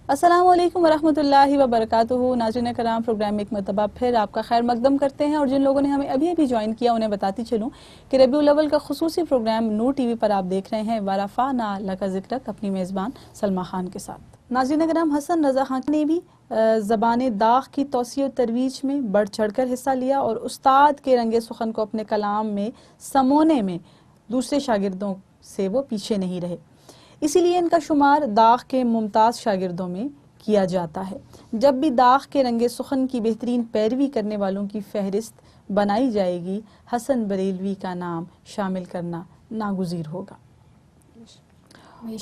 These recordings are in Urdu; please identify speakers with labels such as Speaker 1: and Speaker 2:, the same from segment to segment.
Speaker 1: السلام علیکم ورحمۃ اللہ وبرکاتہ. ناظرین کرام، پروگرام ایک مرتبہ پھر آپ کا خیر مقدم کرتے ہیں. اور جن لوگوں نے ہمیں ابھی ابھی جوائن کیا انہیں بتاتی چلوں کہ ربیع الاول کا خصوصی پروگرام نور ٹی وی پر آپ دیکھ رہے ہیں ورفعنا لک ذکرک اپنی میزبان سلمیٰ خان کے ساتھ. ناظرین کرام، حسن رضا خان نے بھی زبان داغ کی توسیع و ترویج میں بڑھ چڑھ کر حصہ لیا اور استاد کے رنگ سخن کو اپنے کلام میں سمونے میں دوسرے شاگردوں سے وہ پیچھے نہیں رہے. اسی لیے ان کا شمار داغ کے ممتاز شاگردوں میں کیا جاتا ہے. جب بھی داغ کے رنگ سخن کی بہترین پیروی کرنے والوں کی فہرست بنائی جائے گی، حسن بریلوی کا نام شامل کرنا ناگزیر ہوگا.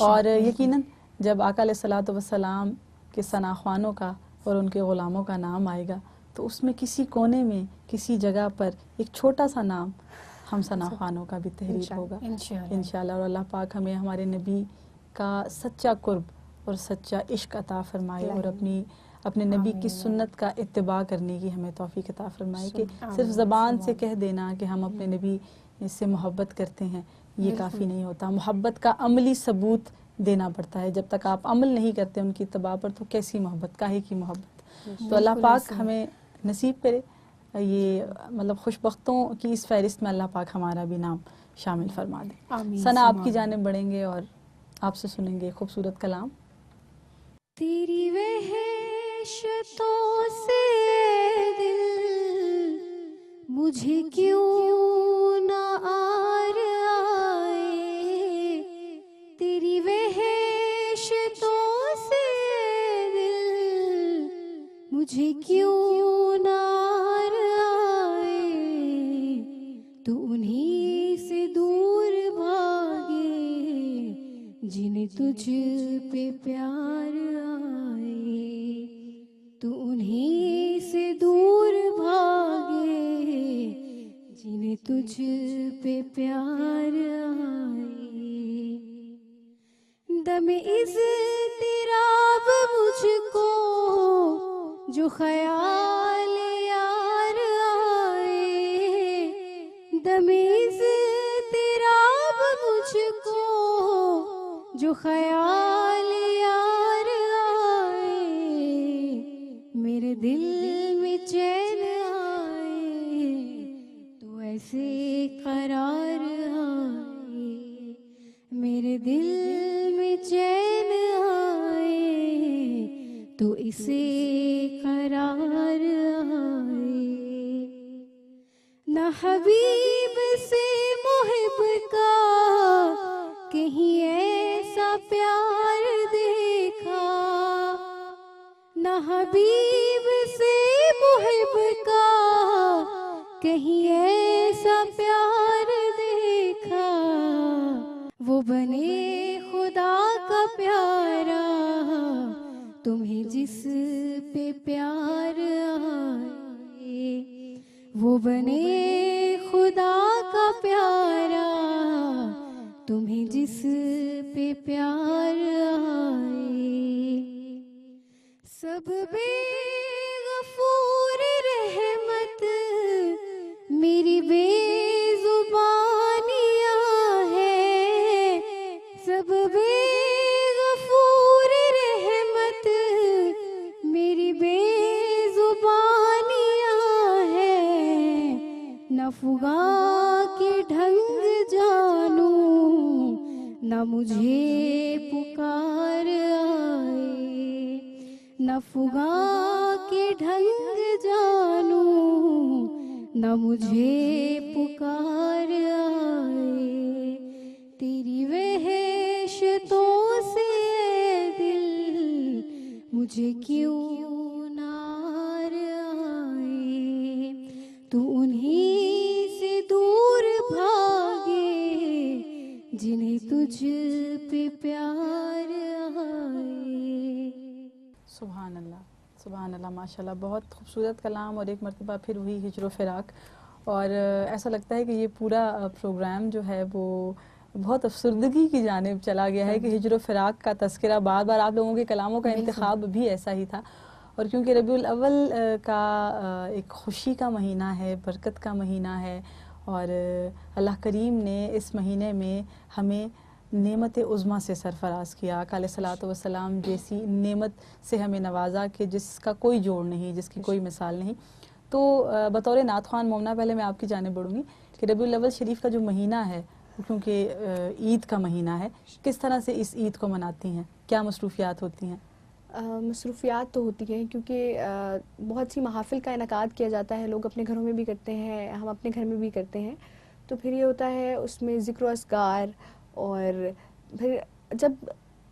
Speaker 1: اور یقیناً جب آقا علیہ الصلوۃ والسلام کے ثناخوانوں کا اور ان کے غلاموں کا نام آئے گا تو اس میں کسی کونے میں کسی جگہ پر ایک چھوٹا سا نام ہم ثناخوانوں کا بھی تحریر ہوگا انشاءاللہ. اور اللہ پاک ہمیں ہمارے نبی کا سچا قرب اور سچا عشق عطا فرمائے اور اپنے نبی کی سنت کا اتباع کرنے کی ہمیں توفیق عطا فرمائے کہ صرف زبان سے کہہ دینا کہ ہم اپنے نبی سے محبت کرتے ہیں یہ کافی نہیں ہوتا. محبت کا عملی ثبوت دینا پڑتا ہے. جب تک آپ عمل نہیں کرتے ان کی اتباع پر تو کیسی محبت، کاہے کی محبت. تو اللہ پاک ہمیں نصیب کرے یہ مطلب خوشبختوں کی اس فہرست میں اللہ پاک ہمارا بھی نام شامل فرما دے. ثنا آپ کی جانب بڑھیں گے اور آپ سے سنیں گے خوبصورت کلام.
Speaker 2: تیری وحشتوں سے دل مجھے کیوں نہ آر آئے، تیری وحشتوں سے دل مجھے کیوں نہ آر آئے، تو انہی سے دور بھاگے جنہیں تجھ پہ پیار آئے، تو انہی سے دور بھاگے جنہیں تجھ پہ پیار آئے. دم اضطراب مجھ کو جو خیال یار آئے، دم اضطراب مجھ کو جو خیال یار آئے، میرے دل میں چین آئے تو ایسے قرار آئے، میرے دل میں چین آئے تو اسے قرار آئے. نہ حبیب سے محب کا کہیں ایسا پیار دیکھا، نہ حبیب سے محب کا کہیں ایسا پیار دیکھا، وہ بنے خدا کا پیارا تمہیں جس پہ پیار آئے، وہ بنے خدا کا پیارا تمہیں جس پہ پیار آئے. سب بے غفور رحمت میری بے زبانیاں ہے، سب بے غفور رحمت میری بے زبانیاں ہے، نہ فغاں کے ڈھنگ جانوں نہ مجھے پکار آئے، نہ فغاں کے ڈھنگ جانوں نہ مجھے پکار آئے. تیری وحشتوں سے دل مجھے کیوں نہ آر آئے، تو انہی سے دور بھاگے جنہیں تجھ پہ پیار آئے.
Speaker 1: سبحان اللہ، سبحان اللہ، ماشاءاللہ. بہت خوبصورت کلام اور ایک مرتبہ پھر وہی ہجر و فراق. اور ایسا لگتا ہے کہ یہ پورا پروگرام جو ہے وہ بہت افسردگی کی جانب چلا گیا ہے کہ ہجر و فراق کا تذکرہ بار بار آپ لوگوں کے کلاموں کا انتخاب بھی ایسا ہی تھا. اور کیونکہ ربیع الاول کا ایک خوشی کا مہینہ ہے، برکت کا مہینہ ہے، اور اللہ کریم نے اس مہینے میں ہمیں نعمت عظمیٰ سے سرفراز کیا. آقا علیہ الصلوۃ والسلام جیسی نعمت سے ہمیں نوازا کہ جس کا کوئی جوڑ نہیں, جس کی کوئی مثال نہیں. تو بطور نعت خوان مومنہ پہلے میں آپ کی جانب بڑھوں گی کہ ربیع الاول شریف کا جو مہینہ ہے کیونکہ عید کا مہینہ ہے, کس طرح سے اس عید کو مناتی ہیں, کیا مصروفیات ہوتی ہیں؟
Speaker 3: مصروفیات تو ہوتی ہیں کیونکہ بہت سی محافل کا انعقاد کیا جاتا ہے, لوگ اپنے گھروں میں بھی کرتے ہیں, ہم اپنے گھر میں بھی کرتے ہیں. تو پھر یہ ہوتا ہے اس میں ذکر و اذکار, اور پھر جب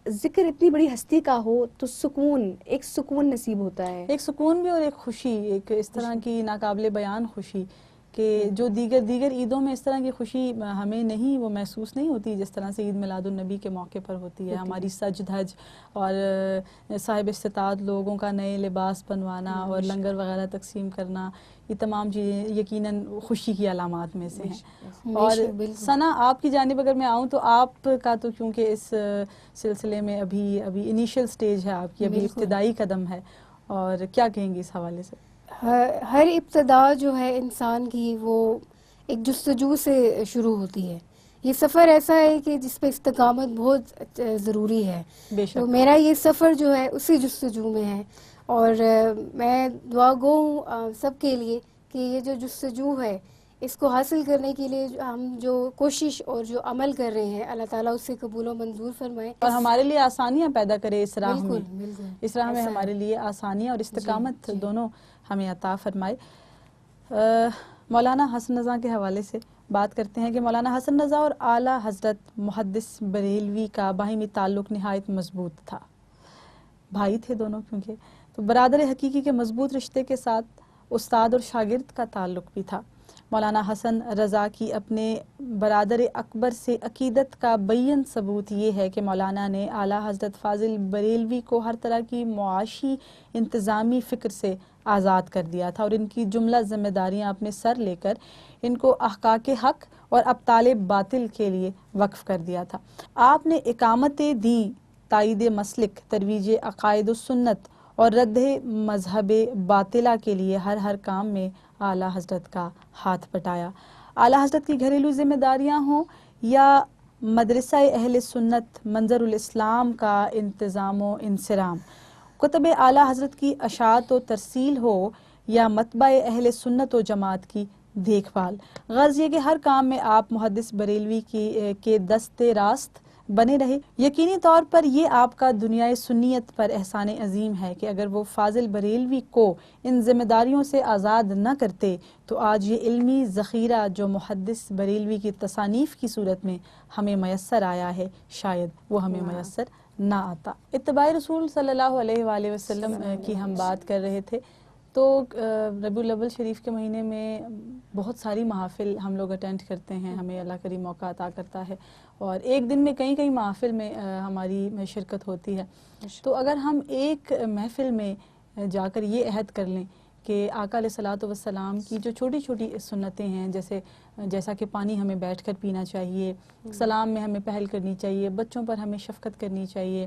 Speaker 3: ذکر اتنی بڑی ہستی کا ہو تو سکون, ایک سکون نصیب ہوتا ہے,
Speaker 1: ایک سکون بھی اور ایک خوشی, ایک اس طرح کی ناقابل بیان خوشی کہ جو دیگر عیدوں میں اس طرح کی خوشی ہمیں نہیں, وہ محسوس نہیں ہوتی جس طرح سے عید میلاد النبی کے موقع پر ہوتی ہے. ہماری سج دھج اور صاحب استطاعت لوگوں کا نئے لباس بنوانا اور لنگر وغیرہ تقسیم کرنا, یہ تمام چیزیں یقیناً خوشی کی علامات میں سے ہیں. اور ثنا آپ کی جانب اگر میں آؤں تو آپ کا تو کیونکہ اس سلسلے میں ابھی انیشیل سٹیج ہے آپ کی, ابھی ابتدائی قدم ہے, اور کیا کہیں گی اس حوالے سے؟
Speaker 2: ہر ابتدا جو ہے انسان کی وہ ایک جستجو سے شروع ہوتی ہے. یہ سفر ایسا ہے کہ جس پہ استقامت بہت ضروری ہے. تو میرا یہ سفر جو ہے اسی جستجو میں ہے, اور میں دعا گو ہوں سب کے لیے کہ یہ جو جستجو ہے اس کو حاصل کرنے کے لیے ہم جو کوشش اور جو عمل کر رہے ہیں اللہ تعالیٰ اسے قبول و منظور فرمائے,
Speaker 1: اور ہمارے لیے آسانیاں پیدا کرے اس راہ میں.
Speaker 2: بالکل
Speaker 1: اس راہ میں ہمارے لیے آسانیاں اور استقامت دونوں ہمیں عطا فرمائے. مولانا حسن رضا کے حوالے سے بات کرتے ہیں کہ مولانا حسن رضا اور اعلیٰ حضرت محدث بریلوی کا باہمی تعلق نہایت مضبوط تھا. بھائی تھے دونوں کیونکہ, تو برادر حقیقی کے مضبوط رشتے کے ساتھ استاد اور شاگرد کا تعلق بھی تھا. مولانا حسن رضا کی اپنے برادر اکبر سے عقیدت کا بیان ثبوت یہ ہے کہ مولانا نے اعلیٰ حضرت فاضل بریلوی کو ہر طرح کی معاشی انتظامی فکر سے آزاد کر دیا تھا, اور ان کی جملہ ذمہ داریاں اپنے سر لے کر ان کو احقاق حق اور ابطال باطل کے لیے وقف کر دیا تھا. آپ نے اقامت دین, تائید مسلک, ترویج عقائد و سنت اور رد مذہب باطلہ کے لیے ہر کام میں اعلیٰ حضرت کا ہاتھ بٹایا. اعلیٰ حضرت کی گھریلو ذمہ داریاں ہوں یا مدرسہ اہل سنت منظر الاسلام کا انتظام و انصرام, کتب اعلیٰ حضرت کی اشاعت و ترسیل ہو یا مطبع اہل سنت و جماعت کی دیکھ بھال, غرض یہ کہ ہر کام میں آپ محدث بریلوی کے دست راست بنے رہے. یقینی طور پر یہ آپ کا دنیائے سنیت پر احسان عظیم ہے کہ اگر وہ فاضل بریلوی کو ان ذمہ داریوں سے آزاد نہ کرتے تو آج یہ علمی ذخیرہ جو محدث بریلوی کی تصانیف کی صورت میں ہمیں میسر آیا ہے شاید وہ ہمیں میسر نہ آتا. اتباع رسول صلی اللہ علیہ وآلہ وسلم کی ہم بات کر رہے تھے. تو ربیع الاول شریف کے مہینے میں بہت ساری محافل ہم لوگ اٹینڈ کرتے ہیں, ہمیں اللہ کریم موقع عطا کرتا ہے, اور ایک دن میں کئی محافل میں ہماری شرکت ہوتی ہے. تو اگر ہم ایک محفل میں جا کر یہ عہد کر لیں کہ آقا علیہ الصلوۃ والسلام کی جو چھوٹی چھوٹی سنتیں ہیں, جیسا کہ پانی ہمیں بیٹھ کر پینا چاہیے, سلام میں ہمیں پہل کرنی چاہیے, بچوں پر ہمیں شفقت کرنی چاہیے,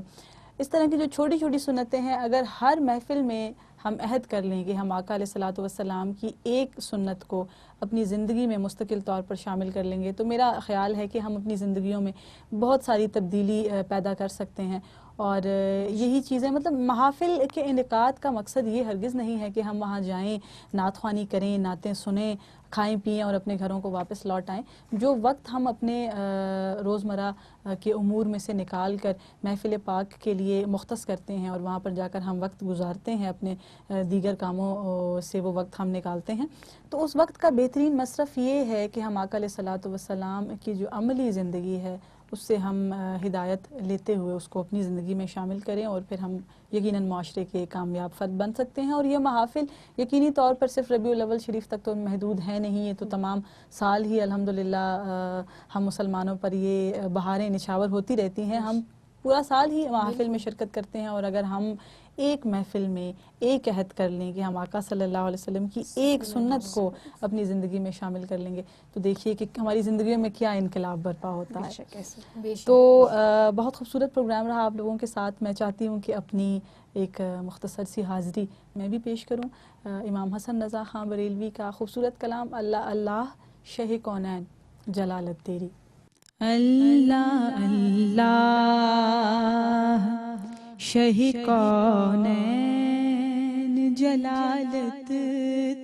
Speaker 1: اس طرح کی جو چھوٹی چھوٹی سنتیں ہیں, اگر ہر محفل میں ہم عہد کر لیں کہ ہم آقا علیہ الصلوۃ والسلام کی ایک سنت کو اپنی زندگی میں مستقل طور پر شامل کر لیں گے, تو میرا خیال ہے کہ ہم اپنی زندگیوں میں بہت ساری تبدیلی پیدا کر سکتے ہیں. اور یہی چیزیں, مطلب محافل کے انعقاد کا مقصد یہ ہرگز نہیں ہے کہ ہم وہاں جائیں, نعت خوانی کریں, نعتیں سنیں, کھائیں پئیں اور اپنے گھروں کو واپس لوٹ آئیں. جو وقت ہم اپنے روزمرہ کے امور میں سے نکال کر محفل پاک کے لیے مختص کرتے ہیں اور وہاں پر جا کر ہم وقت گزارتے ہیں, اپنے دیگر کاموں سے وہ وقت ہم نکالتے ہیں, تو اس وقت کا بہترین مصرف یہ ہے کہ ہم آقا علیہ الصلوۃ والسلام کی جو عملی زندگی ہے اس سے ہم ہدایت لیتے ہوئے اس کو اپنی زندگی میں شامل کریں, اور پھر ہم یقیناً معاشرے کے کامیاب فرد بن سکتے ہیں. اور یہ محافل یقینی طور پر صرف ربیع الاول شریف تک تو محدود ہے نہیں, یہ تو تمام سال ہی الحمدللہ ہم مسلمانوں پر یہ بہاریں نچھاور ہوتی رہتی ہیں. ہم پورا سال ہی محافل میں شرکت کرتے ہیں, اور اگر ہم ایک محفل میں ایک عہد کر لیں کہ ہم آقا صلی اللہ علیہ وسلم کی ایک سنت کو اپنی زندگی میں شامل کر لیں گے, تو دیکھیے کہ ہماری زندگیوں میں کیا انقلاب برپا ہوتا ہے. تو بہت خوبصورت پروگرام رہا آپ لوگوں کے ساتھ. میں چاہتی ہوں کہ اپنی ایک مختصر سی حاضری میں بھی پیش کروں. امام حسن رضا خان بریلوی کا خوبصورت کلام, اللہ اللہ شہ کونین جلالت تیری. اللہ اللہ شہ کونین جلالت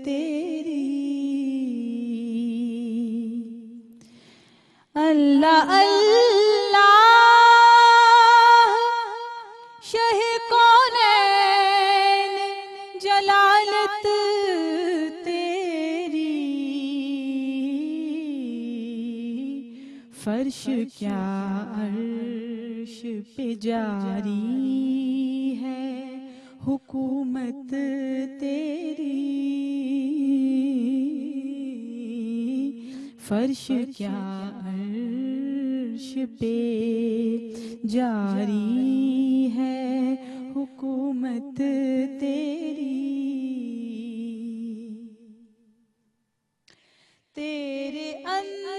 Speaker 1: تیری، اللہ اللہ شہ کونین جلالت تیری، فرش کیا عرش پہ جاری ہے حکومت تیری، فرش کیا عرش پہ جاری ہے حکومت تیری، تیرے انداز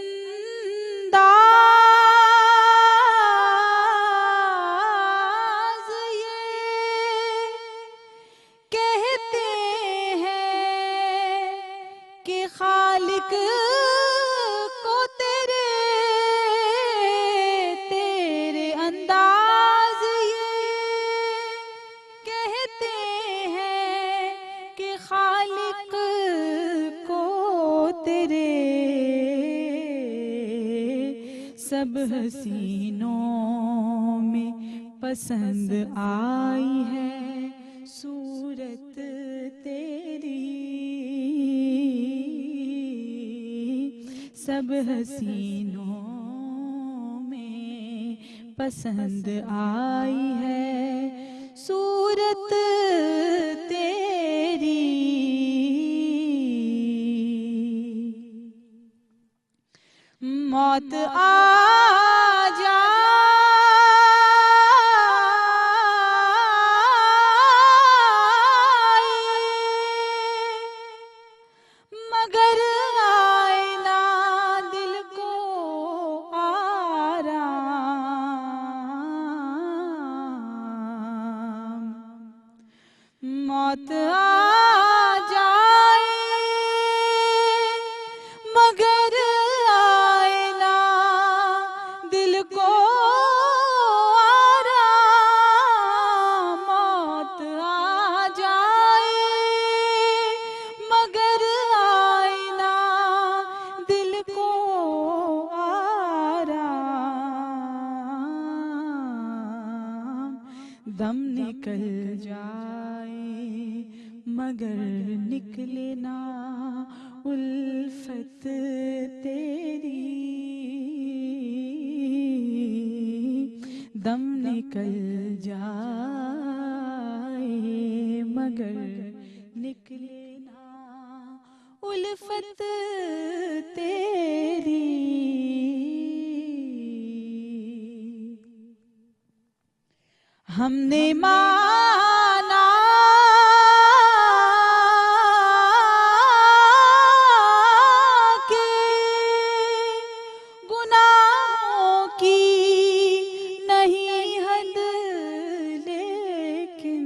Speaker 1: یہ کہتے ہیں کہ خالق کو تیرے انداز یہ کہتے ہیں کہ خالق کو تیرے، سب حسینوں میں پسند آئی ہے صورت تیری، سب حسینوں میں پسند آئی ہے صورت تیری، موت آ جائے مگر آئے نہ دل کو آرام، موت آ جائے مگر آئے نہ دل کو آرام، موت آ جائے مگر آئے نہ دل کو آرام، دم نکل جائے مگر نکلے نہ الفت تیری، دم نکل جائے مگر نکلے نہ الفت تیری، ہم نے مانا کہ گناہوں کی نہیں حد، لیکن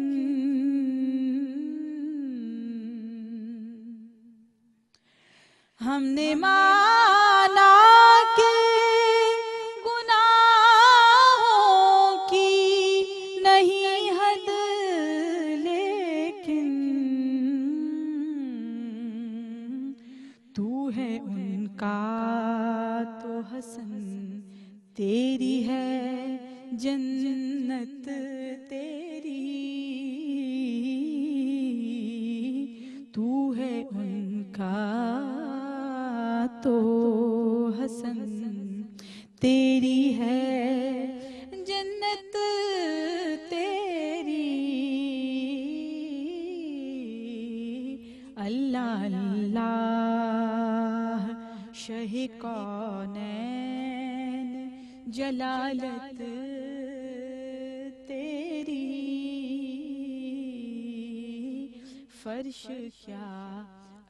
Speaker 1: ہم نے مانا کہ گناہوں کی نہیں حد، لیکن تو ہے ان کا تو حسن تیری ہے جنت تیری، تو ہے ان کا تو حسن تیری ہے جنت تیری، اللہ اللہ شہ کونین جلالت تیری، فرش کیا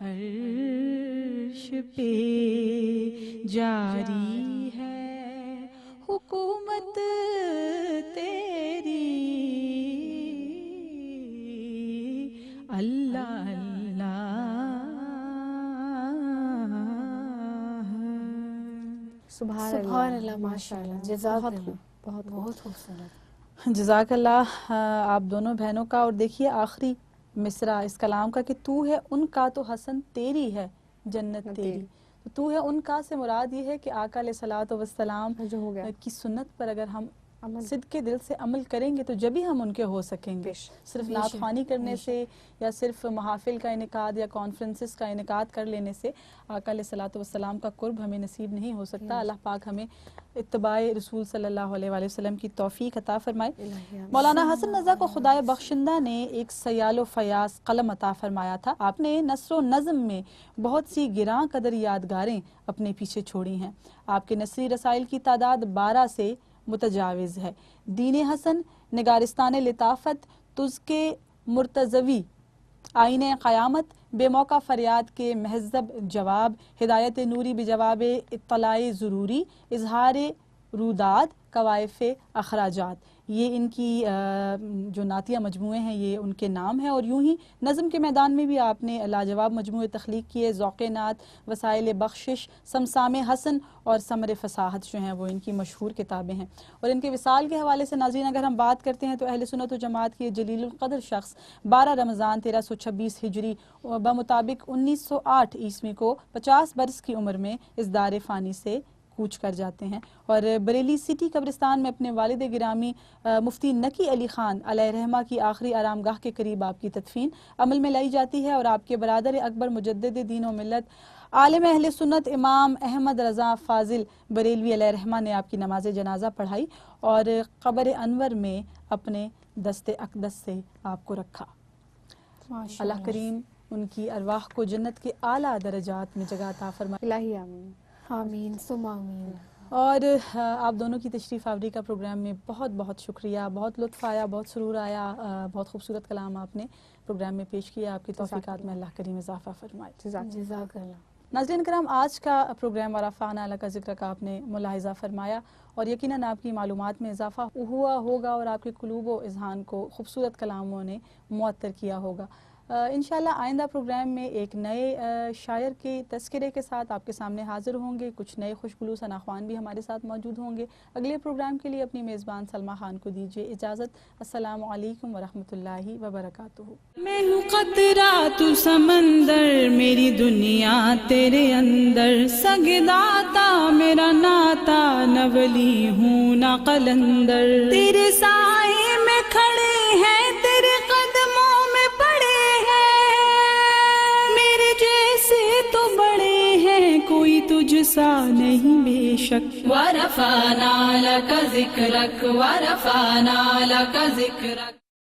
Speaker 1: عرش پہ جاری ہے حکومت تیری، اللہ اللہ
Speaker 2: سبحان اللہ ماشاء اللہ جزاک اللہ
Speaker 3: بہت
Speaker 2: بہت خوبصورت
Speaker 1: جزاک اللہ آپ دونوں بہنوں کا. اور دیکھیے آخری مصرع اس کلام کا کہ تو ہے ان کا تو حسن تیری ہے جنت تیری. تو ہے ان کا سے مراد یہ ہے کہ آقا علیہ الصلوۃ والسلام کی سنت پر اگر ہم صدق کے دل سے عمل کریں گے تو جبھی ہم ان کے ہو سکیں گے. صرف نعت خوانی کرنے سے یا صرف محافل کا انعقاد یا کانفرنسز کا انعقاد کر لینے سے آقا علیہ الصلوۃ والسلام کا قرب ہمیں نصیب نہیں ہو سکتا. اللہ پاک ہمیں اتباع رسول صلی اللہ علیہ وآلہ وسلم کی توفیق عطا فرمائے. مولانا حسن رضا کو خدائے بخشندہ نے ایک سیال و فیاض قلم عطا فرمایا تھا. آپ نے نثر و نظم میں بہت سی گراں قدر یادگاریں اپنے پیچھے چھوڑی ہیں. آپ کے نثری رسائل کی تعداد 12 سے متجاوز ہے. دین حسن، نگارستان لطافت، تزکے مرتضوی، آئین قیامت، بے موقع فریاد کے مہذب جواب، ہدایت نوری بجواب اطلاع ضروری، اظہار روداد، کوائف اخراجات، یہ ان کی جو نعتیہ مجموعے ہیں یہ ان کے نام ہیں. اور یوں ہی نظم کے میدان میں بھی آپ نے لاجواب مجموعے تخلیق کیے. ذوق نعت، وسائل بخشش، سمسام حسن اور ثمر فصاحت جو ہیں وہ ان کی مشہور کتابیں ہیں. اور ان کے وصال کے حوالے سے ناظرین اگر ہم بات کرتے ہیں تو اہل سنت و جماعت کے جلیل القدر شخص 12 رمضان 1326 ہجری بمطابق 1908 عیسوی کو 50 برس کی عمر میں اس دار فانی سے کوچ کر جاتے ہیں. اور بریلی سٹی قبرستان میں اپنے والد گرامی مفتی نقی علی خان علیہ رحمہ کی آخری آرام گاہ کے قریب آپ کی تدفین عمل میں لائی جاتی ہے. اور آپ کے برادر اکبر مجدد دین و ملت عالم اہل سنت امام احمد رضا فاضل بریلوی علیہ رحمہ نے آپ کی نماز جنازہ پڑھائی اور قبر انور میں اپنے دست اقدس سے آپ کو رکھا. اللہ کریم ان کی ارواح کو جنت کے اعلیٰ درجات میں جگہ عطا فرمائے.
Speaker 3: الہی آمین
Speaker 2: آمین ثم آمین.
Speaker 1: اور آپ دونوں کی تشریف آوری کا پروگرام میں بہت بہت شکریہ. بہت لطف آیا، بہت سرور آیا. بہت خوبصورت کلام آپ نے پروگرام میں پیش کیا. آپ کی توفیقات میں اللہ کریم اضافہ فرمائے.
Speaker 2: جزاک اللہ.
Speaker 1: ناظرین کرام، آج کا پروگرام ورفعنا لک ذکر کا آپ نے ملاحظہ فرمایا اور یقیناً آپ کی معلومات میں اضافہ ہوا ہوگا اور آپ کے قلوب و اذہان کو خوبصورت کلاموں نے معطر کیا ہوگا. انشاءاللہ آئندہ پروگرام میں ایک نئے شاعر کے تذکرے کے ساتھ آپ کے سامنے حاضر ہوں گے. کچھ نئے خوشگلو ثناخوان بھی ہمارے ساتھ موجود ہوں گے. اگلے پروگرام کے لیے اپنی میزبان سلمہ خان کو دیجیے اجازت. السلام علیکم ورحمۃ اللہ وبرکاتہ.
Speaker 4: میں ہوں قطرہ تو سمندر، میری دنیا تیرے اندر، سگداتا میرا ناتا، نہ ولی ہوں نہ قلندر. تیرے سائے میں کھڑے ہیں، تیرے قدموں میں پڑے ہیں، میرے جیسے تو بڑے ہیں، کوئی تجھ سا نہیں بے شک. ورفعنا لک ذکرک، ورفعنا لک ذکرک.